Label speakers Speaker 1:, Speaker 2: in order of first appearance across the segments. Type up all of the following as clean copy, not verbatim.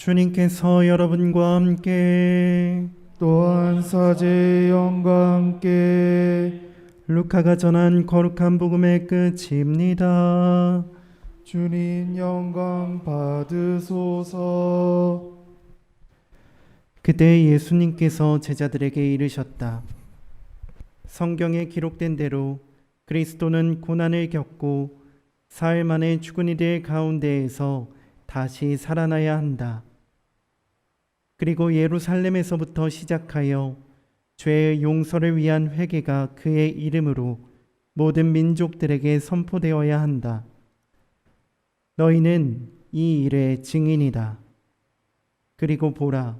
Speaker 1: 주님께서 여러분과 함께
Speaker 2: 또한 사제의 영과 함께
Speaker 1: 루카가 전한 거룩한 복음의 끝입니다.
Speaker 2: 주님 영광 받으소서.
Speaker 1: 그때 예수님께서 제자들에게 이르셨다. 성경에 기록된 대로 그리스도는 고난을 겪고 사흘 만에 죽은 이들 가운데에서 다시 살아나야 한다. 그리고 예루살렘에서부터 시작하여 죄의 용서를 위한 회개가 그의 이름으로 모든 민족들에게 선포되어야 한다. 너희는 이 일의 증인이다. 그리고 보라,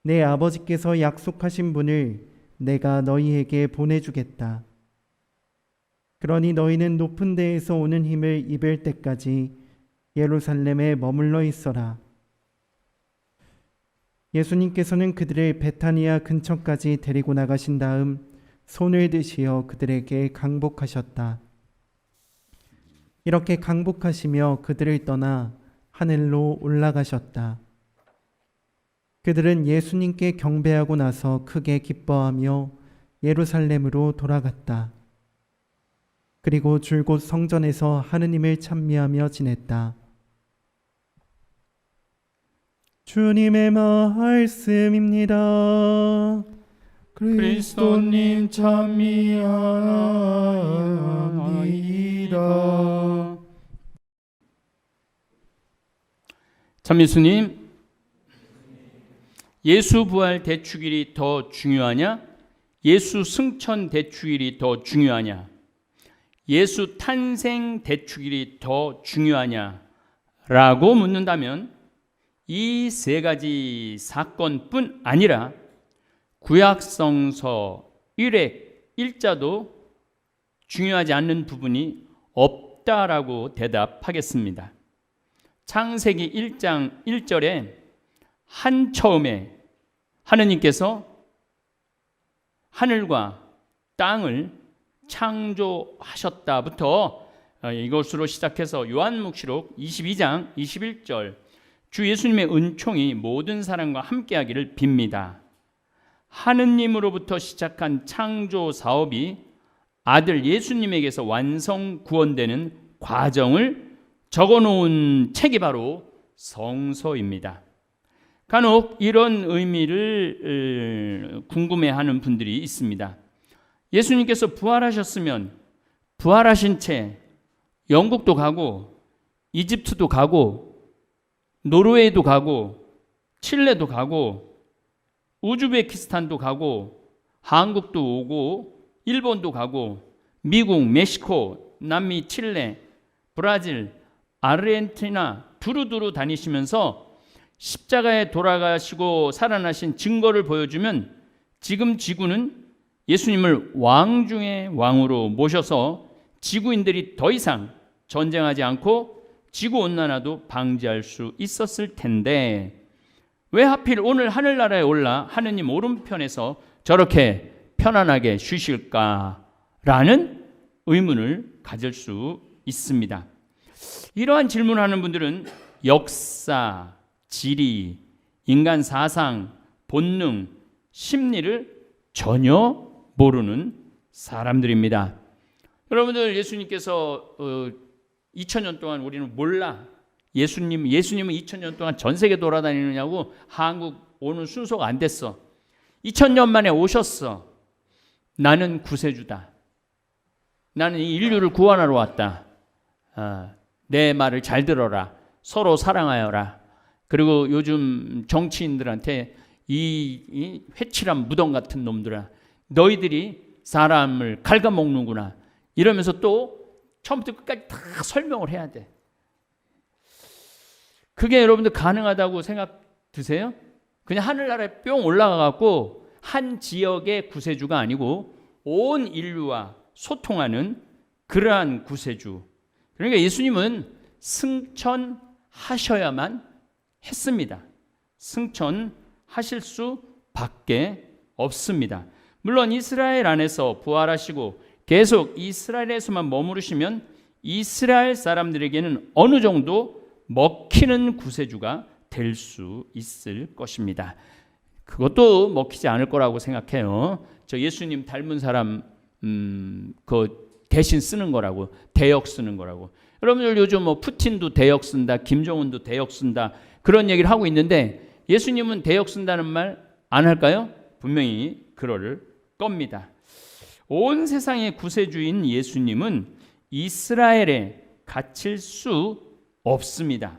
Speaker 1: 내 아버지께서 약속하신 분을 내가 너희에게 보내주겠다. 그러니 너희는 높은 데에서 오는 힘을 입을 때까지 예루살렘에 머물러 있어라. 예수님께서는 그들을 베타니아 근처까지 데리고 나가신 다음 손을 드시어 그들에게 강복하셨다. 이렇게 강복하시며 그들을 떠나 하늘로 올라가셨다. 그들은 예수님께 경배하고 나서 크게 기뻐하며 예루살렘으로 돌아갔다. 그리고 줄곧 성전에서 하느님을 찬미하며 지냈다. 주님의 말씀입니다.
Speaker 2: 그리스도님 찬미하나이다.
Speaker 3: 참 예수님, 예수 부활 대축일이 더 중요하냐? 예수 승천 대축일이 더 중요하냐? 예수 탄생 대축일이 더 중요하냐? 라고 묻는다면 이 세 가지 사건뿐 아니라 구약성서 1획 1자도 중요하지 않는 부분이 없다라고 대답하겠습니다. 창세기 1장 1절에 한 처음에 하느님께서 하늘과 땅을 창조하셨다부터 이것으로 시작해서 요한묵시록 22장 21절 주 예수님의 은총이 모든 사람과 함께하기를 빕니다. 하느님으로부터 시작한 창조 사업이 아들 예수님에게서 완성 구원되는 과정을 적어놓은 책이 바로 성서입니다. 간혹 이런 의미를 궁금해하는 분들이 있습니다. 예수님께서 부활하셨으면 부활하신 채 영국도 가고 이집트도 가고 노르웨이도 가고 칠레도 가고 우즈베키스탄도 가고 한국도 오고 일본도 가고 미국, 멕시코, 남미, 칠레, 브라질, 아르헨티나 두루두루 다니시면서 십자가에 돌아가시고 살아나신 증거를 보여주면 지금 지구는 예수님을 왕 중의 왕으로 모셔서 지구인들이 더 이상 전쟁하지 않고 지구온난화도 방지할 수 있었을 텐데 왜 하필 오늘 하늘나라에 올라 하느님 오른편에서 저렇게 편안하게 쉬실까라는 의문을 가질 수 있습니다. 이러한 질문하는 분들은 역사, 지리, 인간 사상, 본능, 심리를 전혀 모르는 사람들입니다. 여러분들 예수님께서 2000년 동안 우리는 몰라. 예수님은 2000년 동안 전 세계 돌아다니느냐고 한국 오는 순서가 안 됐어. 2000년 만에 오셨어. 나는 구세주다. 나는 이 인류를 구원하러 왔다. 내 말을 잘 들어라. 서로 사랑하여라. 그리고 요즘 정치인들한테 이 회칠한 무덤 같은 놈들아, 너희들이 사람을 갉아먹는구나 이러면서 또 처음부터 끝까지 다 설명을 해야 돼. 그게 여러분들 가능하다고 생각 드세요? 그냥 하늘나라에 뿅 올라가갖고 한 지역의 구세주가 아니고 온 인류와 소통하는 그러한 구세주. 그러니까 예수님은 승천하셔야만 했습니다. 승천하실 수밖에 없습니다. 물론 이스라엘 안에서 부활하시고 계속 이스라엘에서만 머무르시면 이스라엘 사람들에게는 어느 정도 먹히는 구세주가 될 수 있을 것입니다. 그것도 먹히지 않을 거라고 생각해요. 저 예수님 닮은 사람 그 대신 쓰는 거라고, 대역 쓰는 거라고. 여러분들 요즘 뭐 푸틴도 대역 쓴다, 김정은도 대역 쓴다, 그런 얘기를 하고 있는데 예수님은 대역 쓴다는 말 안 할까요? 분명히 그럴 겁니다. 온 세상의 구세주인 예수님은 이스라엘에 갇힐 수 없습니다.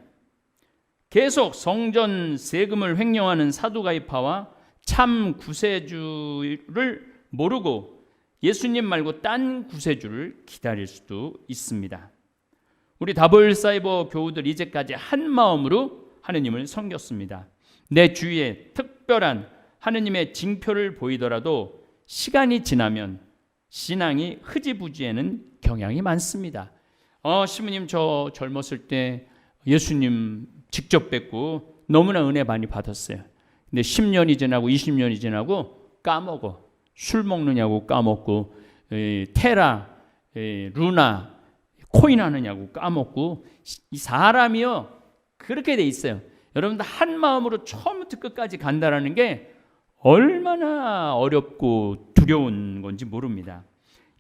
Speaker 3: 계속 성전 세금을 횡령하는 사두가이파와 참 구세주를 모르고 예수님 말고 딴 구세주를 기다릴 수도 있습니다. 우리 다볼 사이버 교우들 이제까지 한 마음으로 하느님을 섬겼습니다. 내 주위에 특별한 하느님의 징표를 보이더라도 시간이 지나면 신앙이 흐지부지에는 경향이 많습니다. 시부님 저 젊었을 때 예수님 직접 뵙고 너무나 은혜 많이 받았어요. 근데 10년이 지나고 20년이 지나고 까먹어. 술 먹느냐고 까먹고, 테라, 루나, 코인 하느냐고 까먹고. 이 사람이요 그렇게 돼 있어요. 여러분들 한 마음으로 처음부터 끝까지 간다라는 게 얼마나 어렵고 두려운 건지 모릅니다.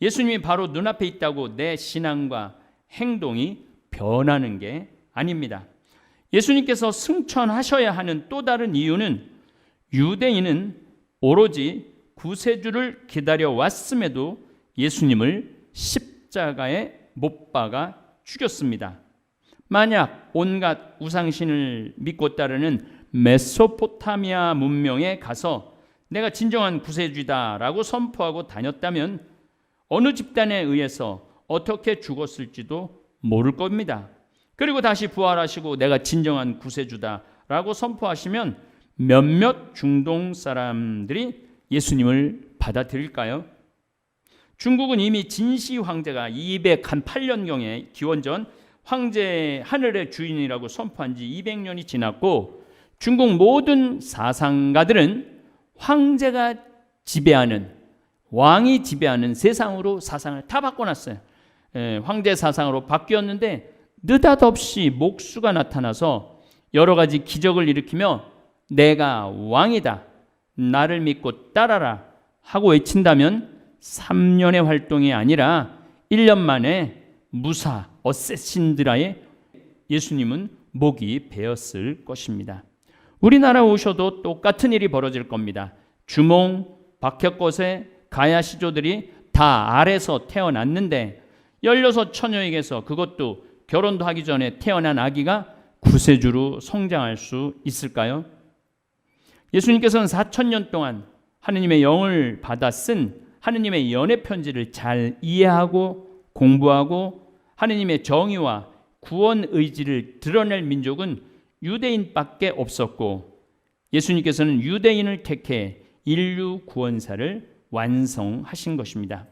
Speaker 3: 예수님이 바로 눈앞에 있다고 내 신앙과 행동이 변하는 게 아닙니다. 예수님께서 승천하셔야 하는 또 다른 이유는 유대인은 오로지 구세주를 기다려왔음에도 예수님을 십자가에 못 박아 죽였습니다. 만약 온갖 우상신을 믿고 따르는 메소포타미아 문명에 가서 내가 진정한 구세주다라고 선포하고 다녔다면 어느 집단에 의해서 어떻게 죽었을지도 모를 겁니다. 그리고 다시 부활하시고 내가 진정한 구세주다라고 선포하시면 몇몇 중동 사람들이 예수님을 받아들일까요? 중국은 이미 진시 황제가 208년경에 기원전 황제 하늘의 주인이라고 선포한 지 200년이 지났고 중국 모든 사상가들은 황제가 지배하는, 왕이 지배하는 세상으로 사상을 다 바꿔놨어요. 황제 사상으로 바뀌었는데 느닷없이 목수가 나타나서 여러 가지 기적을 일으키며 내가 왕이다, 나를 믿고 따라라 하고 외친다면 3년의 활동이 아니라 1년 만에 무사 어쌔신드라에 예수님은 목이 베었을 것입니다. 우리나라 오셔도 똑같은 일이 벌어질 겁니다. 주몽, 박혁것의 가야 시조들이 다 아래서 태어났는데 16 처녀에게서 그것도 결혼도 하기 전에 태어난 아기가 구세주로 성장할 수 있을까요? 예수님께서는 4,000년 동안 하느님의 영을 받아 쓴 하느님의 연애 편지를 잘 이해하고 공부하고 하느님의 정의와 구원 의지를 드러낼 민족은 유대인밖에 없었고 예수님께서는 유대인을 택해 인류 구원사를 완성하신 것입니다.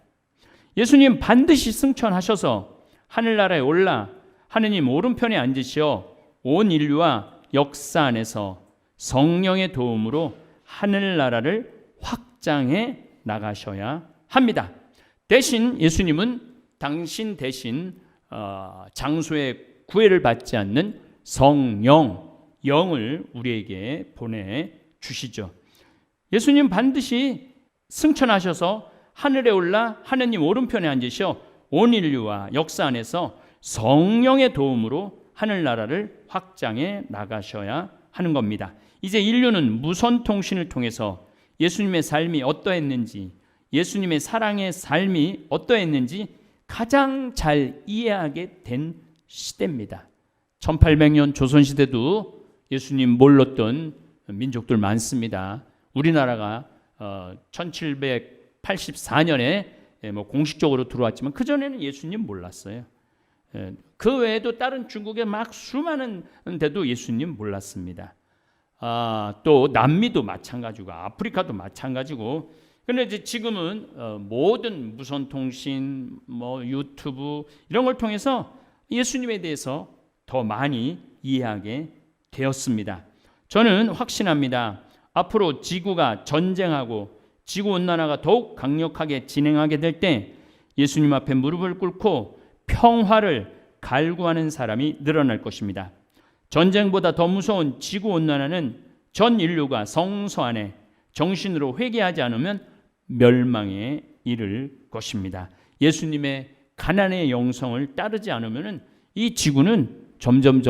Speaker 3: 예수님 반드시 승천하셔서 하늘나라에 올라 하느님 오른편에 앉으시어 온 인류와 역사 안에서 성령의 도움으로 하늘나라를 확장해 나가셔야 합니다. 대신 예수님은 당신 대신 장소의 구애를 받지 않는 성령, 영을 우리에게 보내주시죠. 예수님 반드시 승천하셔서 하늘에 올라 하느님 오른편에 앉으셔 온 인류와 역사 안에서 성령의 도움으로 하늘나라를 확장해 나가셔야 하는 겁니다. 이제 인류는 무선 통신을 통해서 예수님의 삶이 어떠했는지, 예수님의 사랑의 삶이 어떠했는지 가장 잘 이해하게 된 시대입니다. 1800년 조선시대도 예수님 몰랐던 민족들 많습니다. 우리나라가 1784년에 공식적으로 들어왔지만 그전에는 예수님 몰랐어요. 그 외에도 다른 중국의 막 수많은 데도 예수님 몰랐습니다. 또 남미도 마찬가지고 아프리카도 마찬가지고. 그런데 이제 지금은 모든 무선통신, 유튜브 이런 걸 통해서 예수님에 대해서 더 많이 이해하게 되었습니다. 저는 확신합니다. 앞으로 지구가 전쟁하고 지구온난화가 더욱 강력하게 진행하게 될 때 예수님 앞에 무릎을 꿇고 평화를 갈구하는 사람이 늘어날 것입니다. 전쟁보다 더 무서운 지구온난화는 전 인류가 성소 안에 정신으로 회개하지 않으면 멸망에 이를 것입니다. 예수님의 가난의 영성을 따르지 않으면 이 지구는 점점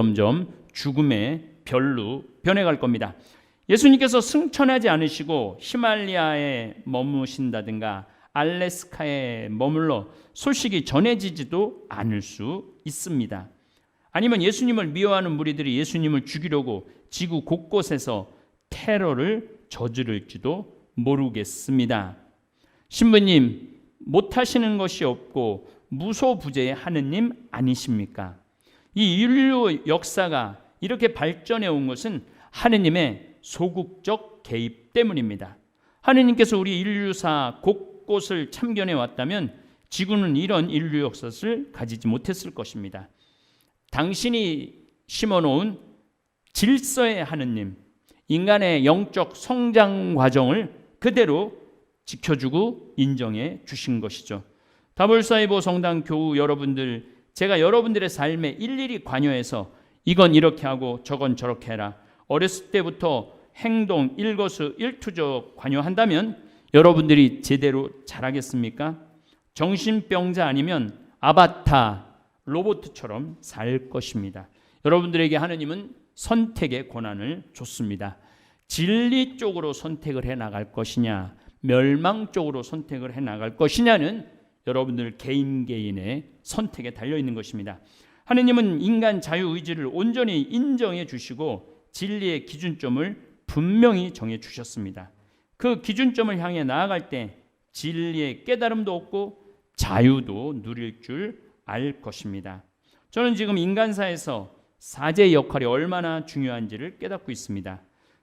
Speaker 3: 죽음의 별로 변해갈 겁니다. 예수님께서 승천하지 않으시고 히말라야에 머무신다든가 알래스카에 머물러 소식이 전해지지도 않을 수 있습니다. 아니면 예수님을 미워하는 무리들이 예수님을 죽이려고 지구 곳곳에서 테러를 저지를지도 모르겠습니다. 신부님, 못하시는 것이 없고 무소부재의 하느님 아니십니까? 이 인류 역사가 이렇게 발전해 온 것은 하느님의 소극적 개입 때문입니다. 하느님께서 우리 인류사 곳곳을 참견해 왔다면 지구는 이런 인류 역사를 가지지 못했을 것입니다. 당신이 심어놓은 질서의 하느님, 인간의 영적 성장 과정을 그대로 지켜주고 인정해 주신 것이죠. 다볼사이보 성당 교우 여러분들, 제가 여러분들의 삶에 일일이 관여해서 이건 이렇게 하고 저건 저렇게 해라, 어렸을 때부터 행동 일거수일투족 관여한다면 여러분들이 제대로 잘하겠습니까? 정신병자 아니면 아바타 로봇처럼 살 것입니다. 여러분들에게 하느님은 선택의 권한을 줬습니다. 진리 쪽으로 선택을 해 나갈 것이냐, 멸망 쪽으로 선택을 해 나갈 것이냐는 여러분들 개인의 선택에 달려 있는 것입니다. 하느님은 인간 자유의지를 온전히 인정해 주시고 진리의 기준점을 분명히 정해 주셨습니다. 그 기준점을 향해 나아갈 때 진리의 깨달음도 얻고 자유도 누릴 줄 알 것입니다. 저는 지금 인간사에서 사제의 역할이 얼마나 중요한지를 깨닫고 있습니다.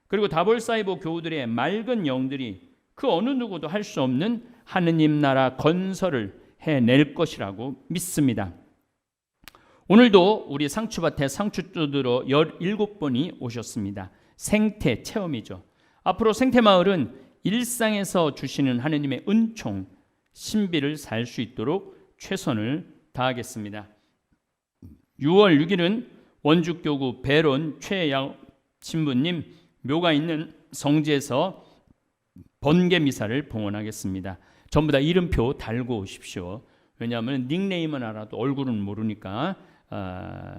Speaker 3: 그리고 다볼사이보 교우들의 맑은 영들이 그 어느 누구도 할 수 없는 하느님 나라 건설을 해낼 것이라고 믿습니다. 오늘도 우리 상추밭에 상추 뜯으러 17분이 오셨습니다. 생태 체험이죠. 앞으로 생태마을은 일상에서 주시는 하느님의 은총, 신비를 살 수 있도록 최선을 다하겠습니다. 6월 6일은 원주교구 배론 최양 신부님 묘가 있는 성지에서 번개 미사를 봉헌하겠습니다. 전부 다 이름표 달고 오십시오. 왜냐하면 닉네임은 알아도 얼굴은 모르니까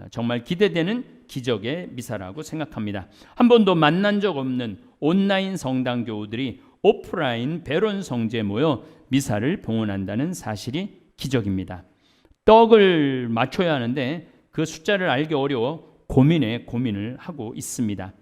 Speaker 3: 정말 기대되는 기적의 미사라고 생각합니다. 한 번도 만난 적 없는 온라인 성당 교우들이 오프라인 배론 성지에 모여 미사를 봉헌한다는 사실이 기적입니다. 떡을 맞춰야 하는데 그 숫자를 알기 어려워 고민을 하고 있습니다.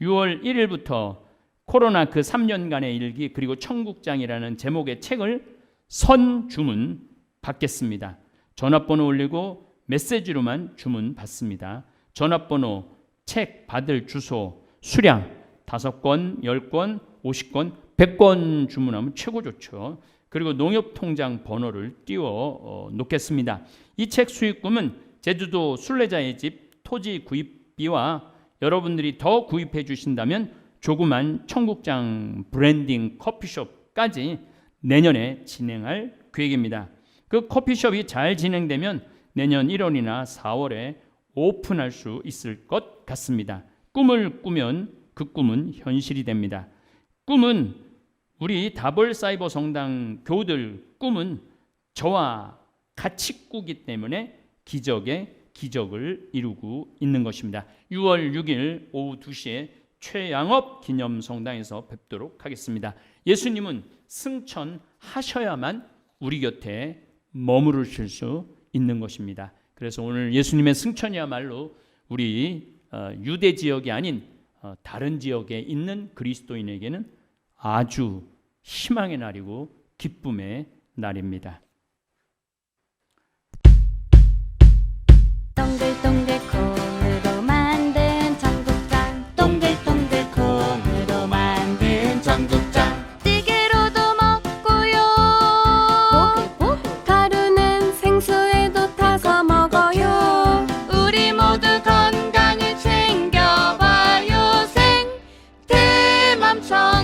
Speaker 3: 6월 1일부터 코로나 그 3년간의 일기 그리고 청국장이라는 제목의 책을 선주문 받겠습니다. 전화번호 올리고 메시지로만 주문 받습니다. 전화번호, 책 받을 주소, 수량 5권, 10권, 50권, 100권 주문하면 최고 좋죠. 그리고 농협통장 번호를 띄워 놓겠습니다. 이 책 수익금은 제주도 순례자의 집 토지 구입비와 여러분들이 더 구입해 주신다면 조그만 청국장 브랜딩 커피숍까지 내년에 진행할 계획입니다. 그 커피숍이 잘 진행되면 내년 1월이나 4월에 오픈할 수 있을 것 같습니다. 꿈을 꾸면 그 꿈은 현실이 됩니다. 꿈은 우리 다볼사이버 성당 교우들 꿈은 저와 같이 꾸기 때문에 기적을 이루고 있는 것입니다. 6월 6일 오후 2시에 최양업 기념성당에서 뵙도록 하겠습니다. 예수님은 승천하셔야만 우리 곁에 머무르실 수 있는 것입니다. 그래서 오늘 예수님의 승천이야말로 우리 유대 지역이 아닌 다른 지역에 있는 그리스도인에게는 아주 희망의 날이고 기쁨의 날입니다.
Speaker 4: 동글동글 콩으로 만든 청국장, 동글동글 콩으로 만든 청국장, 찌개로도 먹고요, 가루는 생수에도 타서 먹어요. 우리 모두 건강을 챙겨봐요. 생태맘 청